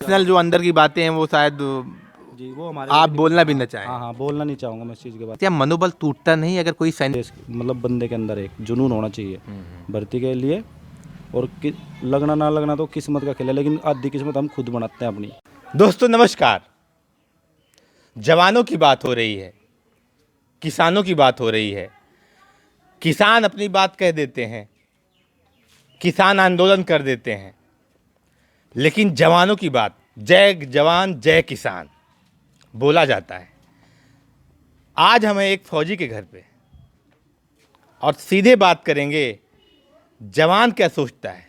Personal जो अंदर की बातें हैं वो शायद जी वो हमारे आप बोलना भी न चाहें। हाँ हाँ बोलना नहीं चाहूँगा मैं इस चीज़ के बारे क्या मनोबल टूटता नहीं अगर कोई सैनिक में। मतलब बंदे के अंदर एक जुनून होना चाहिए भर्ती के लिए, और लगना ना लगना तो किस्मत का खेल है, लेकिन आधी किस्मत हम खुद बनाते हैं अपनी। दोस्तों नमस्कार। जवानों की बात हो रही है, किसानों की बात हो रही है। किसान अपनी बात कह देते हैं, किसान आंदोलन कर देते हैं, लेकिन जवानों की बात, जय जवान जय किसान बोला जाता है। आज हमें एक फौजी के घर पे और सीधे बात करेंगे जवान क्या सोचता है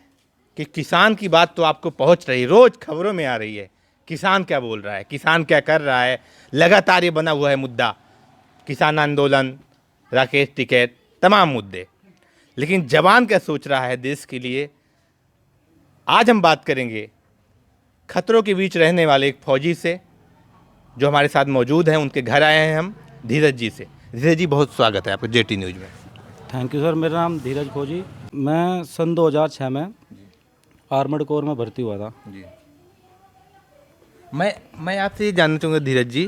कि किसान की बात तो आपको पहुंच रही, रोज खबरों में आ रही है। किसान क्या बोल रहा है, किसान क्या कर रहा है, लगातार ये बना हुआ है मुद्दा, किसान आंदोलन, राकेश टिकैत, तमाम मुद्दे। लेकिन जवान क्या सोच रहा है देश के लिए, आज हम बात करेंगे खतरों के बीच रहने वाले एक फौजी से जो हमारे साथ मौजूद हैं। उनके घर आए हैं हम, धीरज जी से। धीरज जी बहुत स्वागत है आपको जेटी न्यूज़ में। Thank you sir. मेरा नाम धीरज फौजी, मैं सन 2006 में आर्मड कोर में भर्ती हुआ था। जी मैं आपसे ये जानना चाहूँगा धीरज जी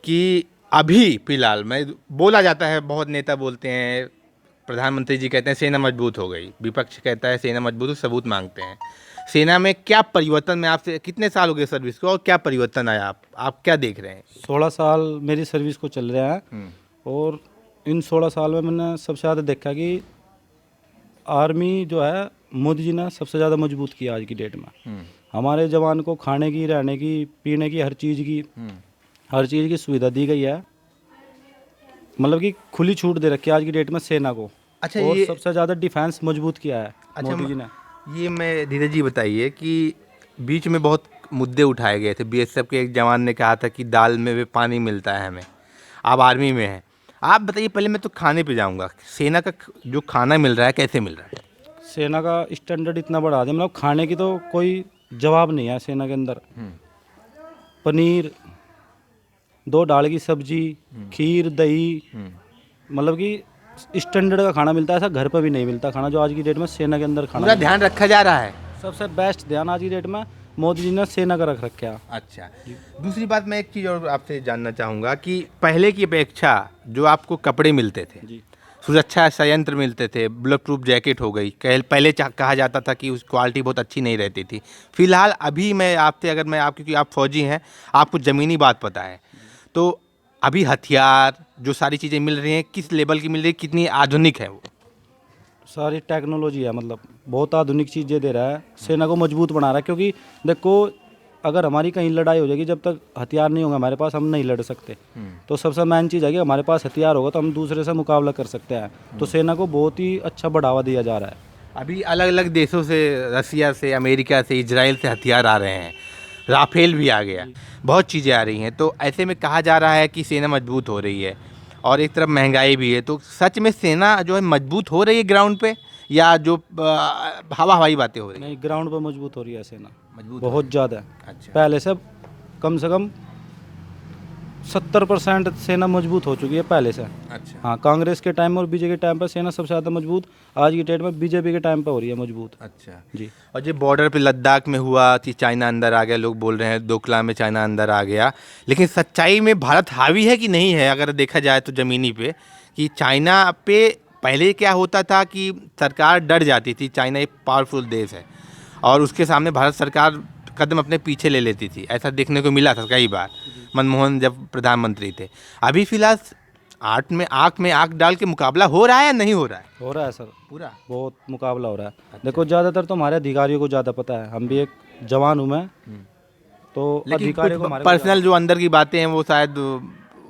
कि अभी फिलहाल मैं बोला जाता है, बहुत नेता बोलते हैं, प्रधानमंत्री जी कहते हैं सेना मजबूत हो गई, विपक्ष कहता है सेना मजबूत हो, सबूत मांगते हैं। सेना में क्या परिवर्तन, में आपसे कितने साल हो गए सर्विस को और क्या परिवर्तन आया, आप क्या देख रहे हैं? 16 साल मेरी सर्विस को चल रहा है, और इन 16 साल में मैंने सबसे ज़्यादा देखा कि आर्मी जो है मोदी जी ने सबसे ज़्यादा मजबूत किया आज की डेट में। हमारे जवान को खाने की, रहने की, पीने की, हर चीज़ की सुविधा दी गई है। मतलब कि खुली छूट दे रखी है आज की डेट में सेना को। अच्छा, और ये सबसे ज़्यादा डिफेंस मजबूत किया है मोदी जी ने। ये मैं धीरज जी बताइए कि बीच में बहुत मुद्दे उठाए गए थे। बीएसएफ के एक जवान ने कहा था कि दाल में भी पानी मिलता है हमें। आप आर्मी में हैं, आप बताइए, पहले मैं तो खाने पे जाऊंगा, सेना का जो खाना मिल रहा है कैसे मिल रहा है? सेना का स्टैंडर्ड इतना बढ़ा दिया, मतलब खाने की तो कोई जवाब नहीं है सेना के अंदर। पनीर, 2 दाल की सब्जी, खीर, दही, मतलब कि स्टैंडर्ड का खाना मिलता है। ऐसा घर पर भी नहीं मिलता खाना जो आज की डेट में सेना के अंदर खाना पूरा ध्यान रखा जा रहा है। सबसे बेस्ट ध्यान आज की डेट में मोदी जी ने सेना का रख रखा है। अच्छा, दूसरी बात मैं एक चीज़ और आपसे जानना चाहूँगा कि पहले की अपेक्षा जो आपको कपड़े मिलते थे, जी सुरक्षा संयंत्र मिलते थे, बुलेट प्रूफ जैकेट हो गई, पहले कहा जाता था कि उस क्वालिटी बहुत अच्छी नहीं रहती थी। फिलहाल अभी मैं आपसे, अगर मैं आप, क्योंकि आप फौजी हैं, आपको ज़मीनी बात पता है, तो अभी हथियार जो सारी चीज़ें मिल रही हैं किस लेवल की मिल रही है, कितनी आधुनिक है वो? सारी टेक्नोलॉजी है, मतलब बहुत आधुनिक चीज़ें दे रहा है, सेना को मजबूत बना रहा है। क्योंकि देखो, अगर हमारी कहीं लड़ाई हो जाएगी, जब तक हथियार नहीं होगा हमारे पास, हम नहीं लड़ सकते। तो सबसे मेन चीज़ है कि हमारे पास हथियार होगा तो हम दूसरे से मुकाबला कर सकते हैं। तो सेना को बहुत ही अच्छा बढ़ावा दिया जा रहा है। अभी अलग अलग देशों से, रसिया से, अमेरिका से, इजराइल से हथियार आ रहे हैं, राफेल भी आ गया, बहुत चीज़ें आ रही हैं। तो ऐसे में कहा जा रहा है कि सेना मजबूत हो रही है और एक तरफ महंगाई भी है। तो सच में सेना जो है मजबूत हो रही है ग्राउंड पे, या जो हवाई बातें हो रही है? नहीं, ग्राउंड पर मजबूत हो रही है सेना, मजबूत बहुत ज़्यादा। अच्छा। पहले से कम 70% सेना मजबूत हो चुकी है पहले से। अच्छा। हाँ, कांग्रेस के टाइम में और बीजेपी के टाइम पर सेना सबसे ज़्यादा मजबूत आज की डेट में बीजेपी के टाइम पर हो रही है मजबूत। अच्छा जी। और जो बॉर्डर पे लद्दाख में हुआ कि चाइना अंदर आ गया, लोग बोल रहे हैं डोकलाम में चाइना अंदर आ गया, लेकिन सच्चाई में भारत हावी है कि नहीं है? अगर देखा जाए तो ज़मीनी पे कि चाइना पे पहले क्या होता था कि सरकार डर जाती थी, चाइना एक पावरफुल देश है और उसके सामने भारत सरकार कदम अपने पीछे ले लेती थी। ऐसा देखने को मिला था कई बार, मनमोहन जब प्रधानमंत्री थे। अभी फिलहाल आँख में आँख डाल के मुकाबला हो रहा है या नहीं हो रहा है? हो रहा है सर, पूरा बहुत मुकाबला हो रहा है। देखो, ज़्यादातर तो हमारे अधिकारियों को ज़्यादा पता है, हम भी एक जवान हूँ मैं, तो अधिकारियों को हमारे पर्सनल जो अंदर की बातें हैं वो शायद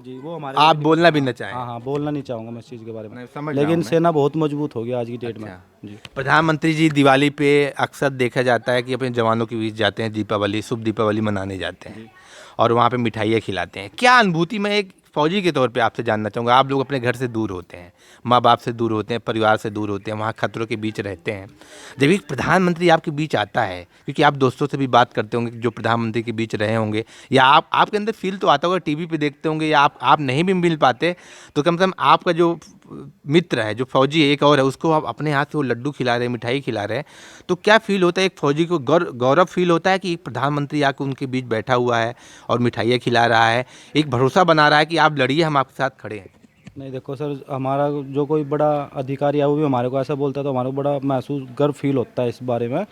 जी वो हमारे आप बोलना भी न चाहें। हाँ हाँ बोलना नहीं चाहूँगा मैं इस चीज़ के बारे में, समझ रहा हूं लेकिन मैं। सेना बहुत मजबूत हो गया आज की डेट में। जी। प्रधानमंत्री जी दिवाली पे अक्सर देखा जाता है कि अपने जवानों के बीच जाते हैं, दीपावली, शुभ दीपावली मनाने जाते हैं और वहाँ पे मिठाइयाँ खिलाते हैं। क्या अनुभूति, मैं एक फौजी के तौर पे आपसे जानना चाहूँगा। आप लोग अपने घर से दूर होते हैं, माँ बाप से दूर होते हैं, परिवार से दूर होते हैं, वहाँ खतरों के बीच रहते हैं। जब एक प्रधानमंत्री आपके बीच आता है, क्योंकि आप दोस्तों से भी बात करते होंगे जो प्रधानमंत्री के बीच रहे होंगे, या आपके अंदर फील तो आता होगा, टीवी पे देखते होंगे, या आप नहीं भी मिल पाते तो कम से कम आपका जो मित्र है, जो फौजी है, एक और है, उसको आप अपने हाथ से वो लड्डू खिला रहे हैं, मिठाई खिला रहे हैं, तो क्या फील होता है? एक फौजी को गौरव फील होता है कि प्रधानमंत्री आके उनके बीच बैठा हुआ है और मिठाइयाँ खिला रहा है, एक भरोसा बना रहा है कि आप लड़िए, हम आपके साथ खड़े हैं। नहीं देखो सर, हमारा जो कोई बड़ा अधिकारी है वो भी हमारे को ऐसा बोलता है तो हमारे को बड़ा महसूस गर्व फील होता है इस बारे में।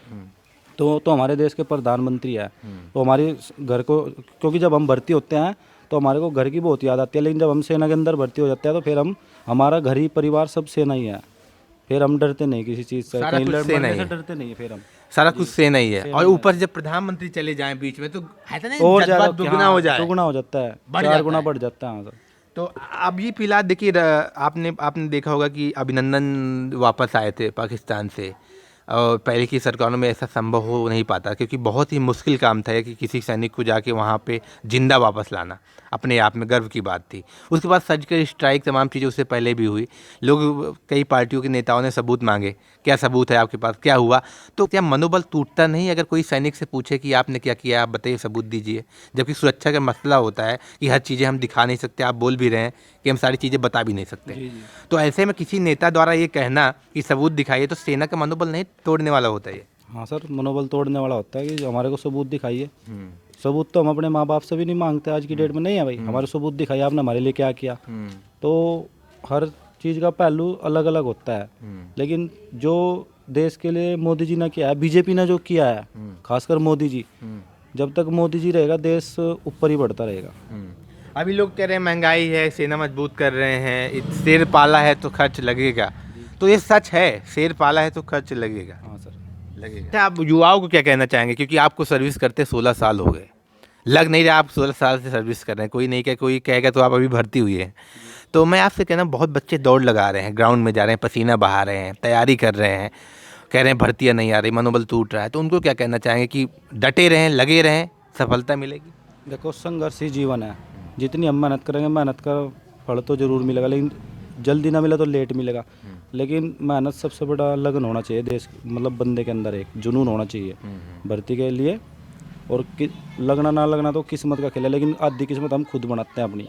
तो हमारे देश के प्रधानमंत्री है, तो हमारे घर को, क्योंकि जब हम भर्ती होते हैं तो हमारे को घर की बहुत याद आती है, लेकिन जब हम सेना के अंदर भर्ती हो जाते हैं तो फिर हमारा घर ही परिवार सब सेना ही है, फिर हम डरते नहीं किसी चीज़ से, सारा कहीं कुछ सेना ही से है। डरते नहीं है फिर हम। सारा कुछ सेना ही है, और ऊपर जब प्रधानमंत्री चले जाएं बीच में, तो है ना, और जज्बा ज़्यादा दुगना हो जाए, दुगना हो जाता है, बढ़ 4 जाता गुना है। बढ़ जाता है। हाँ सर। तो अब ये फिलहाल देखिए, आपने देखा होगा कि अभिनंदन वापस आए थे पाकिस्तान से, और पहले की सरकारों में ऐसा संभव हो नहीं पाता, क्योंकि बहुत ही मुश्किल काम था कि किसी सैनिक को जाके वहाँ पे जिंदा वापस लाना, अपने आप में गर्व की बात थी। उसके बाद सर्जिकल स्ट्राइक, तमाम चीज़ें उससे पहले भी हुई, लोग, कई पार्टियों के नेताओं ने सबूत मांगे, क्या सबूत है आपके पास, क्या हुआ? तो क्या मनोबल टूटता नहीं अगर कोई सैनिक से पूछे कि आपने क्या किया, आप बताइए, सबूत दीजिए? जबकि सुरक्षा का मसला होता है कि हर चीज़ें हम दिखा नहीं सकते, आप बोल भी रहे हैं कि हम सारी चीज़ें बता भी नहीं सकते। तो ऐसे में किसी नेता द्वारा ये कहना कि सबूत दिखाइए, तो सेना का मनोबल नहीं तोड़ने वाला होता है ये। हाँ सर, मनोबल तोड़ने वाला होता है कि हमारे को सबूत दिखाइए। सबूत तो हम अपने माँ बाप से भी नहीं मांगते आज की डेट में, नहीं है भाई हमारे सबूत दिखाइए, आपने हमारे लिए क्या किया। तो हर चीज़ का पहलू अलग अलग होता है, लेकिन जो देश के लिए मोदी जी ने किया है, बीजेपी ने जो किया है, खासकर मोदी जी, जब तक मोदी जी रहेगा देश ऊपर ही बढ़ता रहेगा। अभी लोग कह रहे हैं महंगाई है, सेना मजबूत कर रहे हैं, शेर पाला है तो खर्च लगेगा, तो ये सच है, शेर पाला है तो खर्च लगेगा? हाँ सर, लगेगा। अच्छा, आप युवाओं को क्या कहना चाहेंगे, क्योंकि आपको सर्विस करते 16 साल हो गए, लग नहीं रहा आप 16 साल से सर्विस कर रहे हैं, कोई नहीं कहे, कोई कहेगा तो आप अभी भर्ती हुई है। तो मैं आपसे कहना, बहुत बच्चे दौड़ लगा रहे हैं, ग्राउंड में जा रहे हैं, पसीना बहा रहे हैं, तैयारी कर रहे हैं, कह रहे हैं भर्तियाँ नहीं आ रही, मनोबल टूट रहा है, तो उनको क्या कहना चाहेंगे कि डटे रहें, लगे रहें, सफलता मिलेगी? देखो संघर्ष ही जीवन है, जितनी हम मेहनत करेंगे, मेहनत का फल तो ज़रूर मिलेगा, लेकिन जल्दी ना मिला तो लेट मिलेगा। लेकिन मेहनत सबसे बड़ा लगन होना चाहिए देश, मतलब बंदे के अंदर एक जुनून होना चाहिए भर्ती के लिए, और लगना ना लगना तो किस्मत का खेल है, लेकिन आधी किस्मत हम खुद बनाते हैं अपनी।